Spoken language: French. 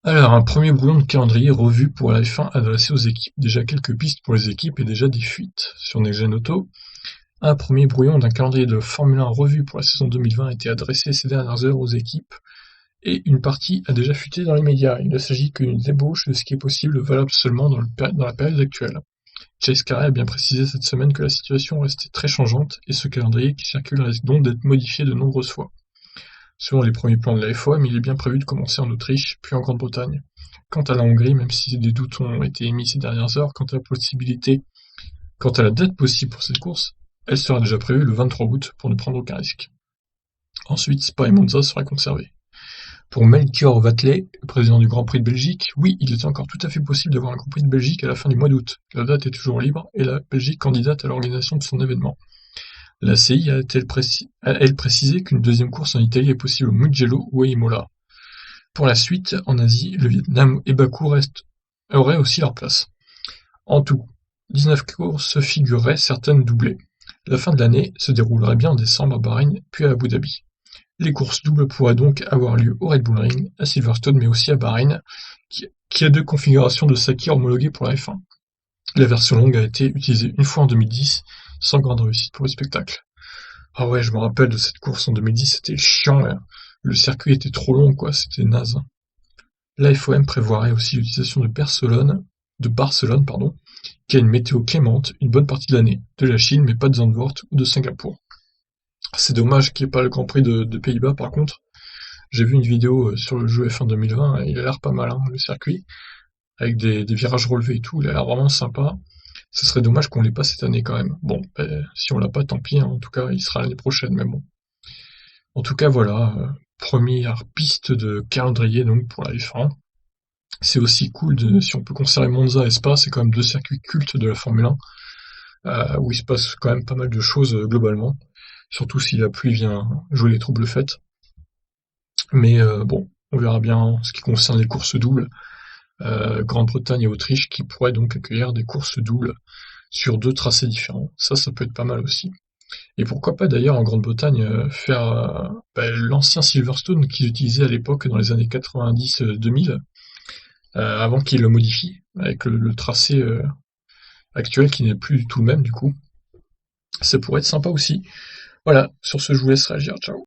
Alors, un premier brouillon de calendrier revu pour la F1 adressé aux équipes. Déjà quelques pistes pour les équipes et déjà des fuites. Sur Next Gen Auto, un premier brouillon d'un calendrier de Formule 1 revu pour la saison 2020 a été adressé ces dernières heures aux équipes et une partie a déjà fuité dans les médias. Il ne s'agit qu'une débauche de ce qui est possible valable seulement dans la période actuelle. Chase Carey a bien précisé cette semaine que la situation restait très changeante et ce calendrier qui circule risque donc d'être modifié de nombreuses fois. Selon les premiers plans de la FOM, il est bien prévu de commencer en Autriche, puis en Grande-Bretagne. Quant à la Hongrie, même si des doutes ont été émis ces dernières heures quant à la date possible pour cette course, elle sera déjà prévue le 23 août pour ne prendre aucun risque. Ensuite, Spa et Monza seraient conservés. Pour Melchior Vatley, le président du Grand Prix de Belgique, oui, il est encore tout à fait possible d'avoir un Grand Prix de Belgique à la fin du mois d'août. La date est toujours libre et la Belgique candidate à l'organisation de son événement. La CI a elle précisé qu'une deuxième course en Italie est possible au Mugello ou à Imola. Pour la suite, en Asie, le Vietnam et Bakou auraient aussi leur place. En tout, 19 courses figureraient, certaines doublées. La fin de l'année se déroulerait bien en décembre à Bahreïn puis à Abu Dhabi. Les courses doubles pourraient donc avoir lieu au Red Bull Ring, à Silverstone mais aussi à Bahreïn, qui a deux configurations de Sakir homologuées pour la F1. La version longue a été utilisée une fois en 2010, sans grande réussite pour le spectacle. Ah ouais, je me rappelle de cette course en 2010, c'était chiant, le circuit était trop long quoi, c'était naze. La FOM prévoirait aussi l'utilisation de Barcelone, qui a une météo clémente une bonne partie de l'année, de la Chine mais pas de Zandvoort ou de Singapour. C'est dommage qu'il n'y ait pas le Grand Prix de Pays-Bas par contre. J'ai vu une vidéo sur le jeu F1 2020 et il a l'air pas mal, hein, le circuit, avec des virages relevés et tout, il a l'air vraiment sympa. Ce serait dommage qu'on l'ait pas cette année quand même. Bon, si on l'a pas, tant pis, hein, en tout cas, il sera l'année prochaine, mais bon. En tout cas, voilà, première piste de calendrier donc pour la F1. C'est aussi cool si on peut conserver Monza et Spa, c'est quand même deux circuits cultes de la Formule 1, où il se passe quand même pas mal de choses globalement, surtout si la pluie vient jouer les troubles fêtes. Mais bon, on verra bien en ce qui concerne les courses doubles. Grande-Bretagne et Autriche qui pourraient donc accueillir des courses doubles sur deux tracés différents. Ça peut être pas mal aussi. Et pourquoi pas d'ailleurs en Grande-Bretagne faire l'ancien Silverstone qu'ils utilisaient à l'époque dans les années 90-2000, avant qu'ils le modifient, avec le tracé actuel qui n'est plus du tout le même du coup. Ça pourrait être sympa aussi. Voilà, sur ce je vous laisse réagir, ciao.